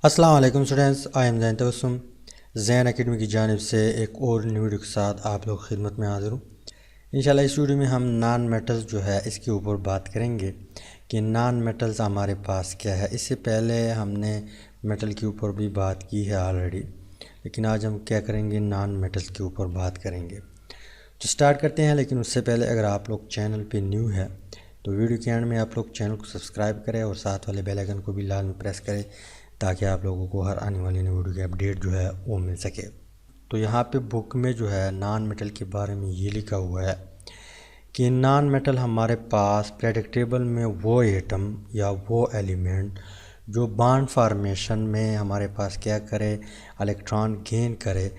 अस्सलाम वालेकुम students, I am Jain Tabassum Jain academy की जानिब से एक और न्यू वीडियो के साथ आप लोग खिदमत में हाज़िर हूँ। इंशाल्लाह इस वीडियो में हम नॉन मेटल्स जो है इसके ऊपर बात करेंगे कि नॉन मेटल्स हमारे पास क्या है। इससे पहले हमने मेटल के ऊपर भी बात की है ऑलरेडी, लेकिन आज हम क्या करेंगे, नॉन मेटल्स के ऊपर बात करेंगे। तो स्टार्ट करते हैं, लेकिन उससे पहले अगर आप लोग चैनल पे न्यू है तो वीडियो के एंड में आप लोग चैनल को सब्सक्राइब करें और साथ वाले बेल आइकन को भी लाल में प्रेस करें ताकि आप लोगों को हर आने वाली नई वीडियो की अपडेट जो है वो मिल सके। तो यहाँ पे बुक में जो है नॉन मेटल के बारे में ये लिखा हुआ है कि नॉन मेटल हमारे पास प्रेडिक्टेबल में वो एटम या वो एलिमेंट जो बॉन्ड फॉर्मेशन में हमारे पास क्या करे, इलेक्ट्रॉन गेन करे,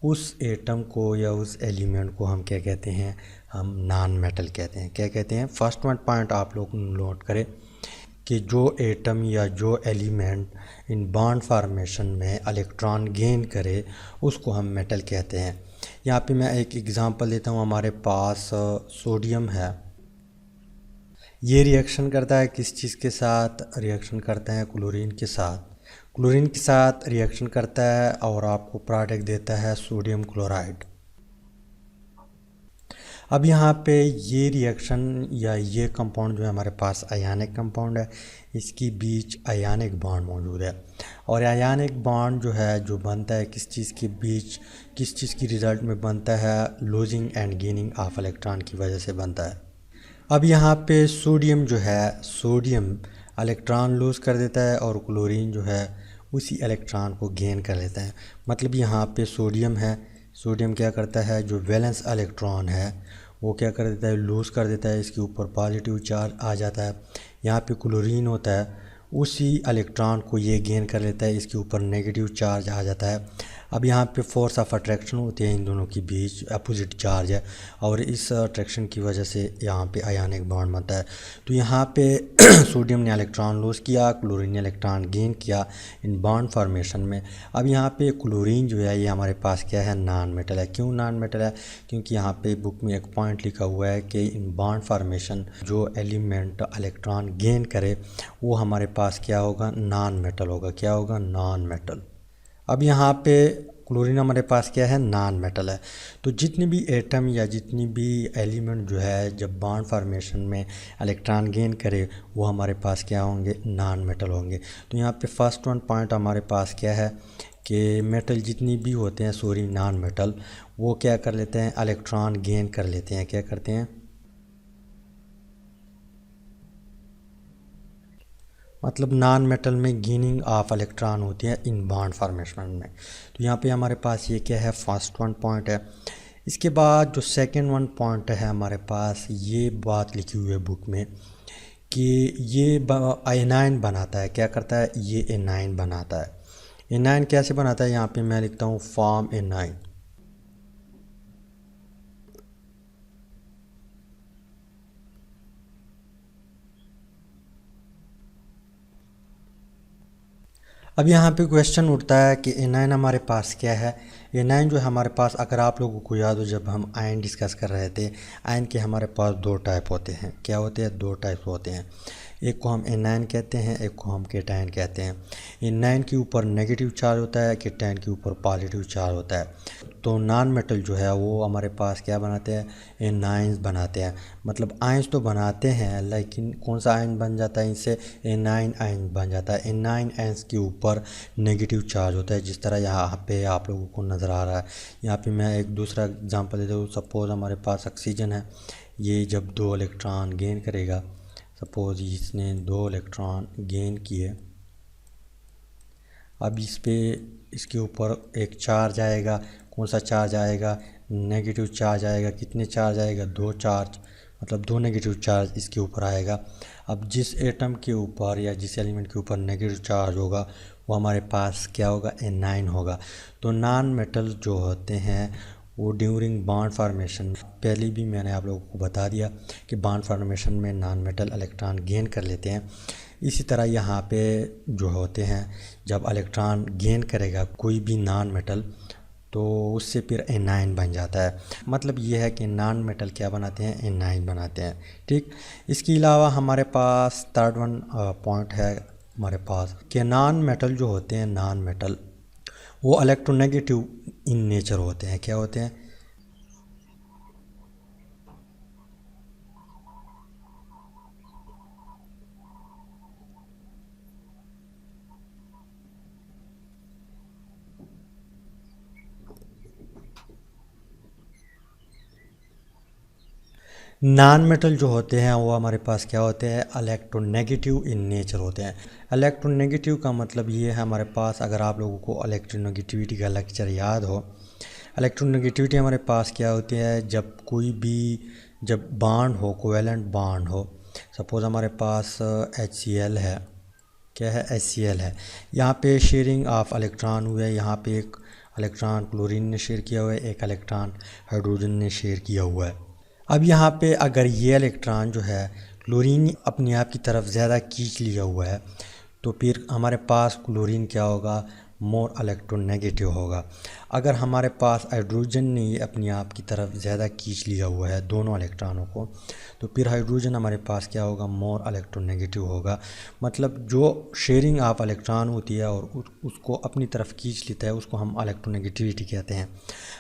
उस एटम को या उस एलिमेंट को हम क्या कहते हैं, हम नॉन मेटल कहते हैं। क्या कहते हैं, फर्स्ट वन पॉइंट आप लोग नोट करें कि जो एटम या जो एलिमेंट इन बॉन्ड फॉर्मेशन में इलेक्ट्रॉन गेन करे उसको हम मेटल कहते हैं। यहाँ पे मैं एक एग्ज़ाम्पल देता हूँ। हमारे पास सोडियम है, ये रिएक्शन करता है किस चीज़ के साथ, रिएक्शन करता है क्लोरीन के साथ। क्लोरीन के साथ रिएक्शन करता है और आपको प्रोडक्ट देता है सोडियम क्लोराइड। अब यहाँ पे ये रिएक्शन या ये कंपाउंड जो है हमारे पास आयनिक कंपाउंड है, इसकी बीच आयनिक बॉन्ड मौजूद है। और आयनिक बॉन्ड जो है जो बनता है किस चीज़ के बीच, किस चीज़ की रिज़ल्ट में बनता है, losing and gaining of electron की वजह से बनता है। अब यहाँ पे सोडियम जो है, सोडियम इलेक्ट्रॉन लूज़ कर देता है और क्लोरीन जो है उसी इलेक्ट्रॉन को गेन कर लेता है। मतलब यहाँ पे सोडियम है, सोडियम क्या करता है, जो वैलेंस इलेक्ट्रॉन है वो क्या कर देता है, लूज़ कर देता है, इसके ऊपर पॉजिटिव चार्ज आ जाता है। यहाँ पे क्लोरीन होता है, उसी इलेक्ट्रॉन को ये गेन कर लेता है, इसके ऊपर नेगेटिव चार्ज आ जाता है। अब यहाँ पे फोर्स ऑफ अट्रैक्शन होती है इन दोनों के बीच, अपोजिट चार्ज है और इस अट्रैक्शन की वजह से यहाँ पे आयनिक बॉन्ड बनता है। तो यहाँ पे सोडियम ने इलेक्ट्रॉन लूज़ किया, क्लोरीन ने इलेक्ट्रॉन गेन किया इन बॉन्ड फॉर्मेशन में। अब यहाँ पे क्लोरीन जो है ये हमारे पास क्या है, नॉन मेटल है। क्यों नॉन मेटल है, क्योंकि यहाँ पे बुक में एक पॉइंट लिखा हुआ है कि इन बॉन्ड फॉर्मेशन जो एलिमेंट इलेक्ट्रॉन गेन करे वो हमारे पास क्या होगा, नॉन मेटल होगा। क्या होगा, नॉन मेटल। अब यहाँ पे क्लोरीन हमारे पास क्या है, नॉन मेटल है। तो जितनी भी एटम या जितनी भी एलिमेंट जो है जब बॉन्ड फॉर्मेशन में इलेक्ट्रॉन गेन करे वो हमारे पास क्या होंगे, नॉन मेटल होंगे। तो यहाँ पे फर्स्ट वन पॉइंट हमारे पास क्या है कि मेटल जितनी भी होते हैं, सॉरी नॉन मेटल, वो क्या कर लेते हैं, इलेक्ट्रॉन गेन कर लेते हैं। क्या करते हैं, मतलब नॉन मेटल में गेनिंग ऑफ इलेक्ट्रॉन होती है इन बॉन्ड फॉर्मेशन में। तो यहाँ पे हमारे पास ये क्या है, फर्स्ट वन पॉइंट है। इसके बाद जो सेकंड वन पॉइंट है हमारे पास, ये बात लिखी हुई है बुक में कि ये एनाइन बनाता है। क्या करता है, ये एनाइन बनाता है। एनाइन कैसे बनाता है, यहाँ पे मैं लिखता हूँ फॉर्म एनाइन। अब यहाँ पे क्वेश्चन उठता है कि एनाइन हमारे पास क्या है। एनाइन जो है हमारे पास, अगर आप लोगों को याद हो जब हम आयन डिस्कस कर रहे थे, आयन के हमारे पास दो टाइप होते हैं। क्या होते हैं, दो टाइप होते हैं। एक को हम एनाइन कहते हैं, एक को हम केटायन कहते हैं। एनाइन के ऊपर नेगेटिव चार्ज होता है, केटायन के ऊपर पॉजिटिव चार्ज होता है। तो नॉन मेटल जो है वो हमारे पास क्या बनाते हैं, एनाइंस बनाते हैं। मतलब आयंस तो बनाते हैं, लेकिन कौन सा आयन बन जाता है इनसे, एनाइन आयन बन जाता है। एनाइन आयंस के ऊपर नेगेटिव चार्ज होता है, जिस तरह यहाँ पे आप लोगों को नज़र आ रहा है। यहाँ पे मैं एक दूसरा एग्जांपल देता हूँ। सपोज़ हमारे पास ऑक्सीजन है, ये जब 2 इलेक्ट्रॉन गेन करेगा, सपोज़ इसने 2 इलेक्ट्रॉन गेन किए। अब इस पे इसके ऊपर एक चार्ज आएगा। कौन सा चार्ज आएगा, नेगेटिव चार्ज आएगा। कितने चार्ज आएगा, 2 चार्ज, मतलब 2 नेगेटिव चार्ज इसके ऊपर आएगा। अब जिस एटम के ऊपर या जिस एलिमेंट के ऊपर नेगेटिव चार्ज होगा वो हमारे पास क्या होगा, एनाइन होगा। तो नॉन मेटल जो होते हैं वो ड्यूरिंग बॉन्ड फॉर्मेशन, पहले भी मैंने आप लोगों को बता दिया कि बॉन्ड फॉर्मेशन में नॉन मेटल इलेक्ट्रॉन गेन कर लेते हैं। इसी तरह यहाँ पे जो होते हैं, जब इलेक्ट्रॉन गेन करेगा कोई भी नॉन मेटल तो उससे फिर एनाइन बन जाता है। मतलब ये है कि नॉन मेटल क्या बनाते हैं, एनाइन बनाते हैं। ठीक, इसके अलावा हमारे पास थर्ड वन पॉइंट है हमारे पास के नॉन मेटल जो होते हैं, नॉन मेटल वो इलेक्ट्रोनेगेटिव इन नेचर होते हैं। क्या होते हैं? नॉन मेटल जो होते हैं वो हमारे पास क्या होते हैं? इलेक्ट्रोनेगेटिव इन नेचर होते हैं। इलेक्ट्रोनेगेटिव का मतलब ये है हमारे पास, अगर आप लोगों को इलेक्ट्रोनेगेटिविटी का लेक्चर याद हो, इलेक्ट्रोनेगेटिविटी हमारे पास क्या होती है? जब बॉन्ड हो, कोवेलेंट बॉन्ड हो, सपोज़ हमारे पास HCl है, क्या है? HCl है। यहाँ पे शेयरिंग ऑफ इलेक्ट्रॉन हुआ है, यहाँ पे एक इलेक्ट्रॉन क्लोरीन ने शेयर किया हुआ है, एक इलेक्ट्रॉन हाइड्रोजन ने शेयर किया हुआ है। अब यहाँ पे अगर ये इलेक्ट्रॉन जो है क्लोरीन अपने आप की तरफ ज़्यादा खींच लिया हुआ है, तो फिर हमारे पास क्लोरीन क्या होगा? मोर इलेक्ट्रोनेगेटिव होगा। अगर हमारे पास हाइड्रोजन ने ये अपने आप की तरफ ज़्यादा खींच लिया हुआ है दोनों इलेक्ट्रॉनों को, तो फिर हाइड्रोजन हमारे पास क्या होगा? मोर इलेक्ट्रोनेगेटिव होगा। मतलब जो शेयरिंग ऑफ इलेक्ट्रॉन होती है और उसको अपनी तरफ खींच लेता है, उसको हम इलेक्ट्रोनेगेटिविटी कहते हैं।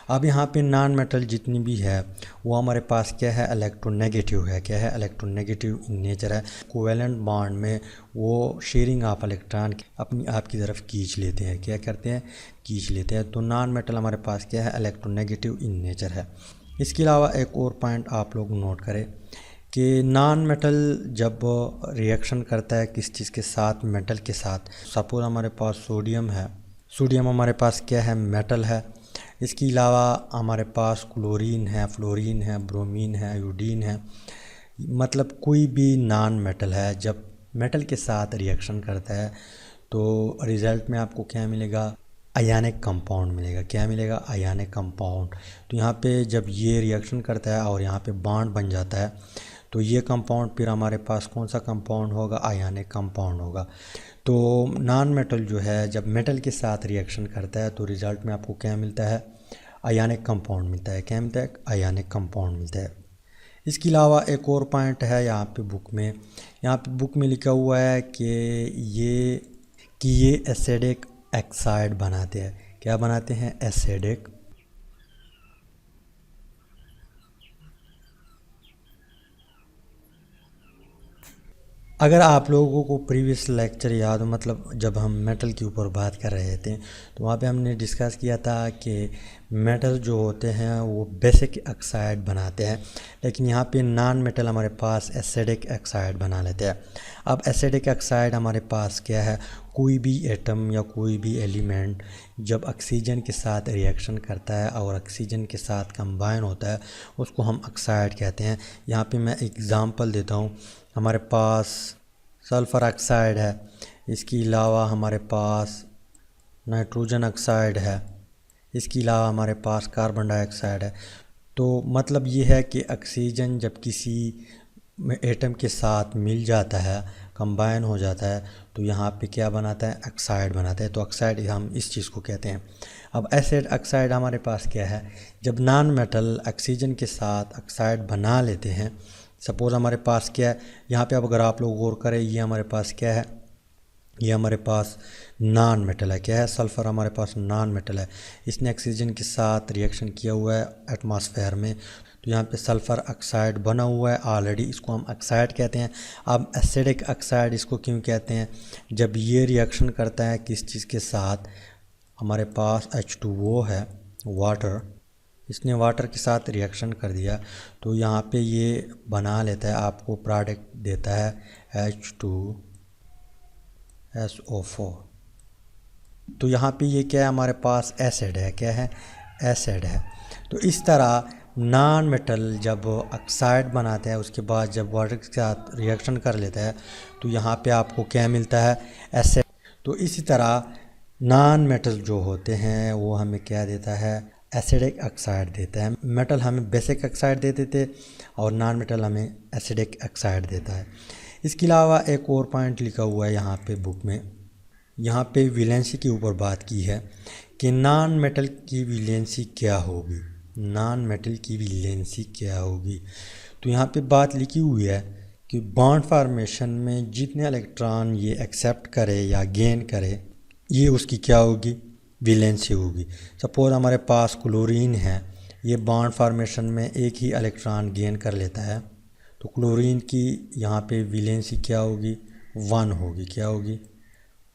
अब यहाँ पे नॉन मेटल जितनी भी है वो हमारे पास क्या है? इलेक्ट्रोनेगेटिव है। क्या है? इलेक्ट्रोनेगेटिव इन नेचर है। कोवेलेंट बॉन्ड में वो शेयरिंग ऑफ इलेक्ट्रॉन अपनी आप की तरफ खींच लेते हैं। क्या करते हैं? खींच लेते हैं। तो नॉन मेटल हमारे पास क्या है? इलेक्ट्रोनेगेटिव इन नेचर है। इसके अलावा एक और पॉइंट आप लोग नोट करें कि नॉन मेटल जब रिएक्शन करता है किस चीज़ के साथ? मेटल के साथ। सपोज हमारे पास सोडियम है, सोडियम हमारे पास क्या है? मेटल है। इसके अलावा हमारे पास क्लोरीन है, फ्लोरीन है, ब्रोमीन है, आयोडीन है। मतलब कोई भी नॉन मेटल है जब मेटल के साथ रिएक्शन करता है तो रिज़ल्ट में आपको क्या मिलेगा? आयनिक कंपाउंड मिलेगा। क्या मिलेगा? Ionic compound. तो यहाँ पे जब ये रिएक्शन करता है और यहाँ पे बॉन्ड बन जाता है, तो ये कंपाउंड फिर हमारे पास कौन सा कंपाउंड होगा? आयनिक कंपाउंड होगा। तो नॉन मेटल जो है जब मेटल के साथ रिएक्शन करता है तो रिज़ल्ट में आपको क्या मिलता है? आयनिक कंपाउंड मिलता है। क्या मिलता है? आयनिक कंपाउंड मिलता है। इसके अलावा एक और पॉइंट है यहाँ पे बुक में लिखा हुआ है कि ये एसिडिक ऑक्साइड बनाते हैं। क्या बनाते हैं? एसिडिक। अगर आप लोगों को प्रीवियस लेक्चर याद हो, मतलब जब हम मेटल के ऊपर बात कर रहे थे तो वहाँ पे हमने डिस्कस किया था कि मेटल जो होते हैं वो बेसिक ऑक्साइड बनाते हैं, लेकिन यहाँ पे नॉन मेटल हमारे पास एसिडिक ऑक्साइड बना लेते हैं। अब एसिडिक ऑक्साइड हमारे पास क्या है? कोई भी एटम या कोई भी एलिमेंट जब ऑक्सीजन के साथ रिएक्शन करता है और ऑक्सीजन के साथ कंबाइन होता है उसको हम ऑक्साइड कहते हैं। यहाँ पे मैं एग्ज़ाम्पल देता हूँ। हमारे पास सल्फ़र ऑक्साइड है, इसके अलावा हमारे पास नाइट्रोजन ऑक्साइड है, इसके अलावा हमारे पास कार्बन डाइऑक्साइड है। तो मतलब ये है कि ऑक्सीजन जब किसी एटम के साथ मिल जाता है, कंबाइन हो जाता है, तो यहाँ पे क्या बनाता है? ऑक्साइड बनाता है। तो ऑक्साइड हम इस चीज़ को कहते हैं। अब एसिड ऑक्साइड हमारे पास क्या है? जब नॉन मेटल ऑक्सीजन के साथ ऑक्साइड बना लेते हैं, सपोज़ हमारे पास क्या है यहाँ पे, अब अगर आप लोग गौर करें, ये हमारे पास क्या है? ये हमारे पास नॉन मेटल है। क्या है? सल्फ़र हमारे पास नॉन मेटल है। इसने ऑक्सीजन के साथ रिएक्शन किया हुआ है एटमॉस्फेयर में, तो यहाँ पे सल्फ़र ऑक्साइड बना हुआ है ऑलरेडी, इसको हम ऑक्साइड कहते हैं। अब एसिडिक ऑक्साइड इसको क्यों कहते हैं? जब ये रिएक्शन करता है किस चीज़ के साथ? हमारे पास H2O है, वाटर, इसने वाटर के साथ रिएक्शन कर दिया तो यहाँ पे ये बना लेता है, आपको प्रोडक्ट देता है H2SO4। तो यहाँ पे ये क्या है? हमारे पास एसिड है। क्या है? एसिड है। तो इस तरह नॉन मेटल जब ऑक्साइड बनाते हैं उसके बाद जब वाटर के साथ रिएक्शन कर लेता है तो यहाँ पे आपको क्या मिलता है? एसिड। तो इसी तरह नॉन मेटल जो होते हैं वो हमें क्या देता है? एसिडिक ऑक्साइड देता है। मेटल हमें बेसिक ऑक्साइड देते थे और नॉन मेटल हमें एसिडिक ऑक्साइड देता है। इसके अलावा एक और पॉइंट लिखा हुआ है यहाँ पे बुक में, यहाँ पे वैलेंसी के ऊपर बात की है कि नॉन मेटल की वैलेंसी क्या होगी? नॉन मेटल की वैलेंसी क्या होगी? तो यहाँ पे बात लिखी हुई है कि बॉन्ड फॉर्मेशन में जितने इलेक्ट्रॉन ये एक्सेप्ट करे या गेन करे, ये उसकी क्या होगी, वैलेंसी होगी। सपोज हमारे पास क्लोरीन है, ये बॉन्ड फॉर्मेशन में एक ही इलेक्ट्रॉन गेन कर लेता है, तो क्लोरीन की यहाँ पे वैलेंसी क्या होगी, 1 होगी। क्या होगी,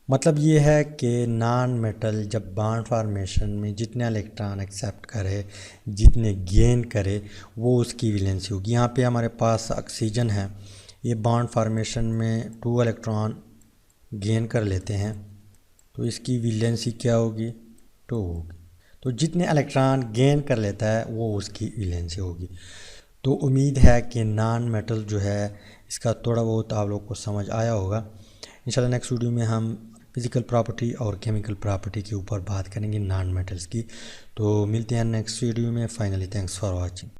मतलब ये है कि नॉन मेटल जब बॉन्ड फॉर्मेशन में जितने इलेक्ट्रॉन एक्सेप्ट करे, जितने गेन करे, वो उसकी वैलेंसी होगी। यहाँ पे हमारे पास ऑक्सीजन है, ये बॉन्ड फॉर्मेशन में 2 इलेक्ट्रॉन गेन कर लेते हैं, तो इसकी वैलेंसी क्या होगी, 2 होगी। तो जितने इलेक्ट्रॉन गेन कर लेता है वो उसकी वैलेंसी होगी। तो उम्मीद है कि नॉन मेटल जो है इसका थोड़ा बहुत आप लोग को समझ आया होगा। इंशाल्लाह नेक्स्ट वीडियो में हम फिज़िकल प्रॉपर्टी और केमिकल प्रॉपर्टी के ऊपर बात करेंगे नॉन मेटल्स की। तो मिलते हैं नेक्स्ट वीडियो में। Finally thanks for watching.